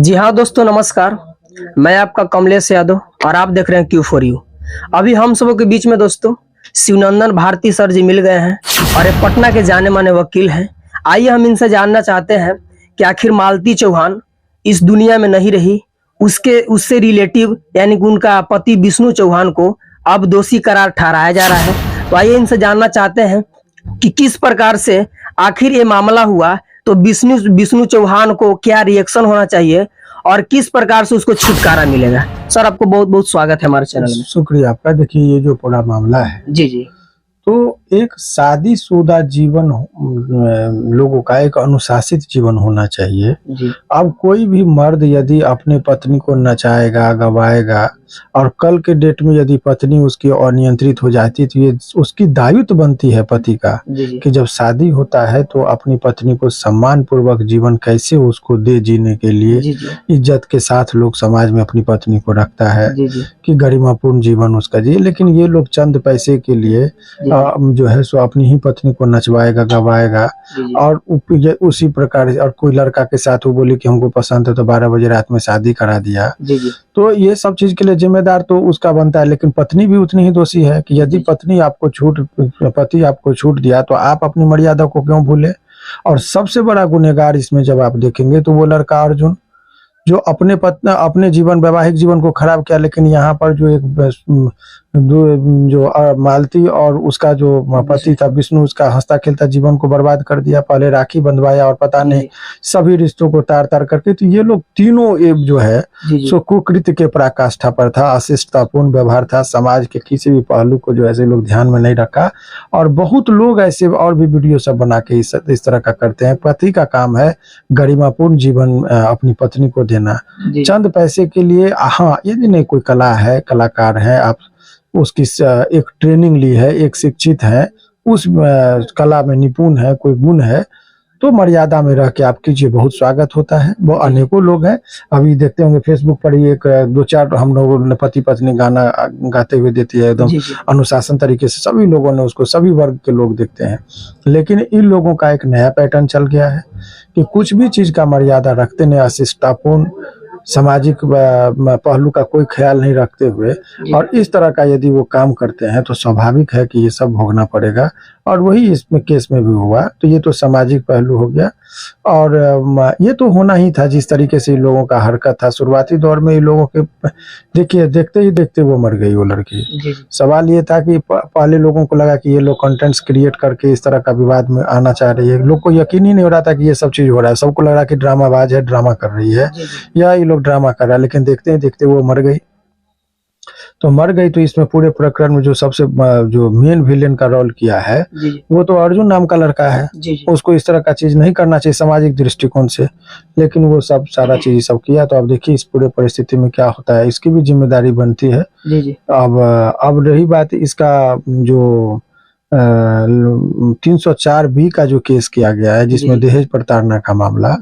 जी हाँ दोस्तों, नमस्कार। मैं आपका कमलेश यादव और आप देख रहे हैं Q4U। अभी हम सबों के बीच में दोस्तों शिवनंदन भारती सर जी मिल गए हैं और ये पटना के जाने माने वकील हैं। आइए हम इनसे जानना चाहते हैं कि आखिर मालती चौहान इस दुनिया में नहीं रही, उससे रिलेटिव यानी कि उनका पति विष्णु चौहान को अब दोषी करार ठहराया जा रहा है। तो आइए इनसे जानना चाहते हैं कि किस प्रकार से आखिर ये मामला हुआ, तो विष्णु चौहान को क्या रिएक्शन होना चाहिए और किस प्रकार से उसको छुटकारा मिलेगा। सर, आपको बहुत बहुत स्वागत है हमारे चैनल में। शुक्रिया आपका। देखिए, ये जो पूरा मामला है जी जी, तो एक शादीशुदा जीवन लोगों का एक अनुशासित जीवन होना चाहिए जी अब कोई भी मर्द यदि अपने पत्नी को नचाएगा, गवाएगा और कल के डेट में यदि पत्नी उसकी अनियंत्रित हो जाती तो ये उसकी दायित्व बनती है पति का जी कि जब शादी होता है तो अपनी पत्नी को सम्मान पूर्वक जीवन कैसे उसको दे जीने के लिए जी जी इज्जत के साथ लोग समाज में अपनी पत्नी को रखता है जी जी कि गरिमापूर्ण जीवन उसका जिए। लेकिन ये लोग चंद पैसे के लिए जो है सो अपनी ही पत्नी को नचवाएगा, गवाएगा जी और उसी प्रकार से और कोई लड़का के साथ वो बोले कि हमको पसंद है तो 12 बजे रात में शादी करा दिया। जी जी तो ये सब चीज के लिए जिम्मेदार तो उसका बनता है, लेकिन पत्नी भी उतनी ही दोषी है कि यदि पति आपको छूट दिया तो आप अपनी मर्यादा को क्यों भूले। और सबसे बड़ा गुनहगार इसमें जब आप देखेंगे तो वो लड़का अर्जुन, जो अपने वैवाहिक जीवन को खराब किया, लेकिन यहाँ पर जो एक मालती और उसका जो पति था विष्णु, उसका हंसता खेलता जीवन को बर्बाद कर दिया। पहले राखी बंधवाया और पता नहीं सभी रिश्तों को तार तार करके। तो ये लोग तीनों एक जो है सो कुकृत्य के पराकाष्ठा पर था, अशिष्टतापूर्ण व्यवहार था, समाज के किसी भी पहलू को जो ऐसे लोग ध्यान में नहीं रखा। और बहुत लोग ऐसे और भी वीडियो सब बना के इस तरह का करते हैं। पति का काम है गरिमापूर्ण जीवन अपनी पत्नी को देना, चंद पैसे के लिए। हाँ, यदि नहीं कोई कला है, कलाकार है, आप उसकी एक ट्रेनिंग ली है, एक शिक्षित है, उस कला में निपुण है, कोई गुण है, तो मर्यादा में रह के आप कीजिए, बहुत स्वागत होता है। वो अनेकों लोग हैं, अभी देखते होंगे फेसबुक पर ही एक 2-4 हम लोगों ने पति पत्नी गाना गाते हुए देती है, एकदम अनुशासन तरीके से सभी लोगों ने उसको, सभी वर्ग के लोग देखते हैं। लेकिन इन लोगों का एक नया पैटर्न चल गया है कि कुछ भी चीज का मर्यादा रखते नहीं, अशिष्टतापूर्ण सामाजिक पहलू का कोई ख्याल नहीं रखते हुए और इस तरह का यदि वो काम करते हैं तो स्वाभाविक है कि ये सब भोगना पड़ेगा। और वही इसमें केस में भी हुआ। तो ये तो सामाजिक पहलू हो गया और ये तो होना ही था। जिस तरीके से इन लोगों का हरकत था शुरुआती दौर में, इन लोगों के देखिए देखते ही देखते वो मर गई वो लड़की। सवाल ये था कि पहले लोगों को लगा कि ये लोग कंटेंट्स क्रिएट करके इस तरह का विवाद में आना चाह रही है। लोग को यकीन ही नहीं हो रहा था कि ये सब चीज हो रहा है। सबको लग रहा कि ड्रामाबाज है, ड्रामा कर रही है या ये लोग ड्रामा कर रहा है। लेकिन देखते ही देखते वो मर गई। तो इसमें पूरे प्रकरण में जो सबसे जो मेन विलेन का रोल किया है वो तो अर्जुन नाम का लड़का है। उसको इस तरह का चीज नहीं करना चाहिए सामाजिक दृष्टिकोण से, लेकिन वो सब सारा चीज सब किया। तो अब देखिए इस पूरे परिस्थिति में क्या होता है, इसकी भी जिम्मेदारी बनती है। अब रही बात इसका जो 304B का जो केस किया गया है, जिसमें दहेज प्रताड़ना का मामला,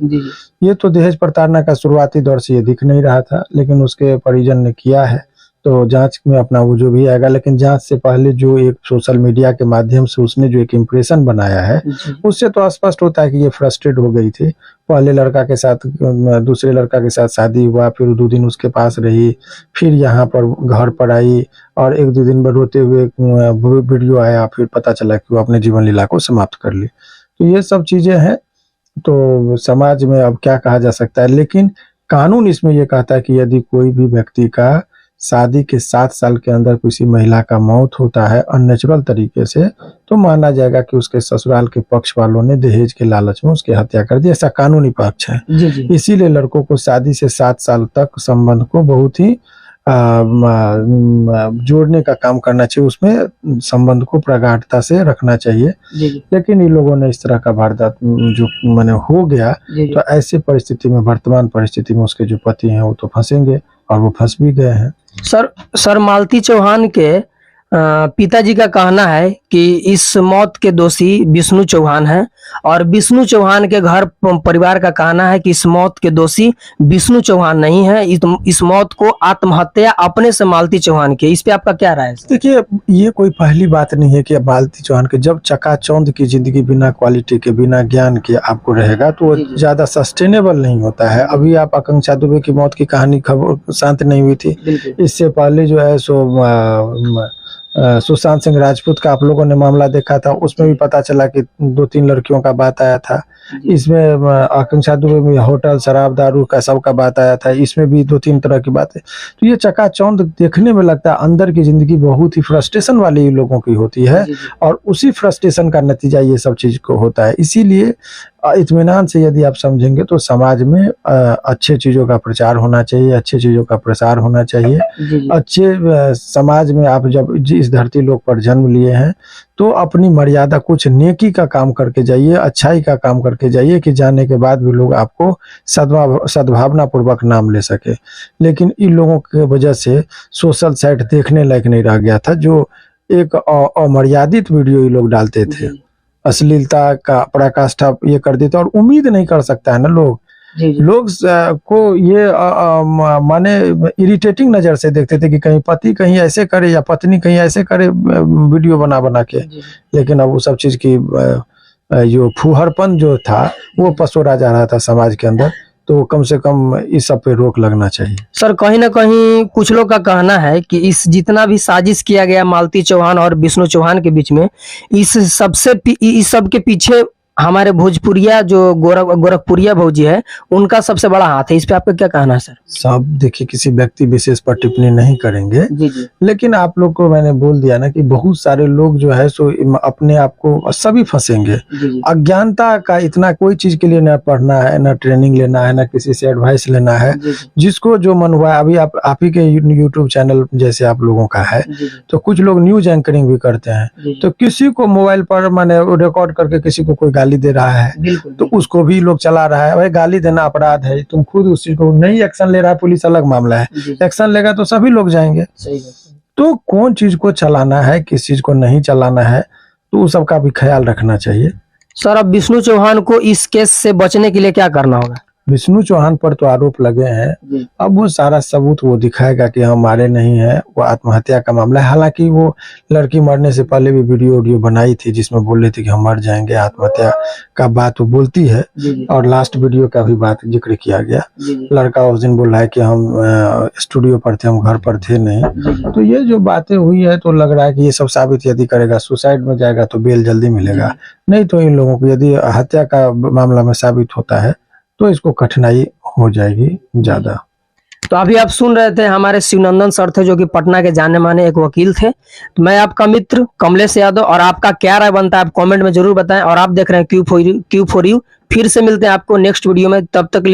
ये तो दहेज प्रताड़ना का शुरुआती दौर से ये दिख नहीं रहा था, लेकिन उसके परिजन ने किया है तो जांच में अपना वो जो भी आएगा। लेकिन जांच से पहले जो एक सोशल मीडिया के माध्यम से उसने जो एक इम्प्रेशन बनाया है, उससे तो स्पष्ट होता है कि ये फ्रस्ट्रेट हो गई थी। पहले लड़का के साथ दूसरे लड़का के साथ शादी हुआ, फिर 2 दिन उसके पास रही, फिर यहाँ पर घर पर आई और 1-2 दिन में रोते हुए वीडियो आया, फिर पता चला कि वो अपने जीवन लीला को समाप्त कर ली। तो ये सब चीजें हैं। तो समाज में अब क्या कहा जा सकता है, लेकिन कानून इसमें यह कहता है कि यदि कोई भी व्यक्ति का शादी के 7 साल के अंदर किसी महिला का मौत होता है अननेचुरल तरीके से, तो माना जाएगा कि उसके ससुराल के पक्ष वालों ने दहेज के लालच में उसकी हत्या कर दी। ऐसा कानूनी पक्ष है। इसीलिए लड़कों को शादी से 7 साल तक संबंध को बहुत ही जोड़ने का काम करना चाहिए, उसमें संबंध को प्रगाढ़ता से रखना चाहिए। लेकिन इन लोगों ने इस तरह का वारदात जो मैंने हो गया, तो ऐसे परिस्थिति में, वर्तमान परिस्थिति में उसके जो पति हैं वो तो फंसेंगे और वो फंस भी गए हैं। सर मालती चौहान के पिताजी का कहना है कि इस मौत के दोषी विष्णु चौहान हैं और विष्णु चौहान के घर परिवार का कहना है कि इस मौत के दोषी विष्णु चौहान नहीं है, इस मौत को आत्महत्या अपने से मालती चौहान की। इस पे आपका क्या राय है? देखिए, ये कोई पहली बात नहीं है कि मालती चौहान के, जब चकाचौंध की जिंदगी बिना क्वालिटी के, बिना ज्ञान के आपको रहेगा तो वो ज्यादा सस्टेनेबल नहीं होता है। अभी आप आकांक्षा दुबे की मौत की कहानी खबर शांत नहीं हुई थी, इससे पहले जो है सो सुशांत सिंह राजपूत का आप लोगों ने मामला देखा था, उसमें भी पता चला कि 2-3 लड़कियों का बात आया था। इसमें आकांक्षा दुबे में होटल, शराब, दारू का सब का बात आया था, इसमें भी 2-3 तरह की बातें। तो ये चकाचौंध देखने में लगता है अंदर की जिंदगी बहुत ही फ्रस्ट्रेशन वाली लोगों की होती है और उसी फ्रस्ट्रेशन का नतीजा ये सब चीज को होता है। इसीलिए इत्मीनान से यदि आप समझेंगे तो समाज में अच्छे चीजों का प्रचार होना चाहिए, अच्छे चीजों का प्रसार होना चाहिए। अच्छे समाज में आप जब इस धरती लोक पर जन्म लिए हैं तो अपनी मर्यादा, कुछ नेकी का काम करके जाइए, अच्छाई का काम करके जाइए कि जाने के बाद भी लोग आपको सद्भावना पूर्वक नाम ले सके। लेकिन इन लोगों की वजह से सोशल साइट देखने लायक नहीं रह गया था। जो एक अमर्यादित वीडियो ये लोग डालते थे, अश्लीलता का पराकाष्ठा ये कर देते, और उम्मीद नहीं कर सकता है ना लोग को ये माने इरिटेटिंग नजर से देखते थे कि कहीं पति कहीं ऐसे करे या पत्नी कहीं ऐसे करे वीडियो बना बना के। लेकिन अब वो सब चीज की जो फूहरपन जो था वो पसोरा जा रहा था समाज के अंदर, तो कम से कम इस सब पे रोक लगना चाहिए। सर, कहीं ना कहीं कुछ लोग का कहना है कि इस जितना भी साजिश किया गया मालती चौहान और विष्णु चौहान के बीच में, इस सब के पीछे हमारे भोजपुरिया जो गोरखपुरिया भौजी है उनका सबसे बड़ा हाथ है। इस पे आपका क्या कहना है सर? सब देखिए, किसी व्यक्ति विशेष पर टिप्पणी नहीं करेंगे, लेकिन आप लोग को मैंने बोल दिया ना कि बहुत सारे लोग जो है सो अपने आप को सभी फंसेंगे। अज्ञानता का इतना कोई चीज के लिए न पढ़ना है, न ट्रेनिंग लेना है, न किसी से एडवाइस लेना है। जिसको जो मन हुआ, अभी आप ही के यूट्यूब चैनल जैसे आप लोगों का है तो कुछ लोग न्यूज एंकरिंग भी करते हैं, तो किसी को मोबाइल पर माने रिकॉर्ड करके किसी को कोई गाली दे रहा है तो उसको भी लोग चला रहा है। भाई, गाली देना अपराध है, तुम खुद उस चीज को नहीं एक्शन ले रहा है, पुलिस अलग मामला है, एक्शन लेगा तो सभी लोग जाएंगे। तो कौन चीज को चलाना है, किस चीज को नहीं चलाना है, तो उस सब का भी ख्याल रखना चाहिए। सर, अब विष्णु चौहान को इस केस से बचने के लिए क्या करना होगा? विष्णु चौहान पर तो आरोप लगे हैं, अब वो सारा सबूत वो दिखाएगा कि हम मारे नहीं है, वो आत्महत्या का मामला है। हालांकि वो लड़की मरने से पहले भी वीडियो बनाई थी जिसमें बोल रही थी कि हम मर जाएंगे, आत्महत्या का बात वो बोलती है, और लास्ट वीडियो का भी बात जिक्र किया गया। लड़का उस दिन बोल रहा है कि हम स्टूडियो पर थे, हम घर पर थे नहीं। तो ये जो बातें हुई है तो लग रहा है कि ये सब साबित यदि करेगा, सुसाइड में जाएगा तो बेल जल्दी मिलेगा, नहीं तो इन लोगों को यदि हत्या का मामला में साबित होता है तो इसको कठिनाई हो जाएगी ज्यादा। तो अभी आप सुन रहे थे हमारे शिवनंदन सर थे, जो कि पटना के जाने माने एक वकील थे। तो मैं आपका मित्र कमलेश यादव, और आपका क्या राय बनता है आप कमेंट में जरूर बताएं। और आप देख रहे हैं क्यू फॉर यू। फिर से मिलते हैं आपको नेक्स्ट वीडियो में, तब तक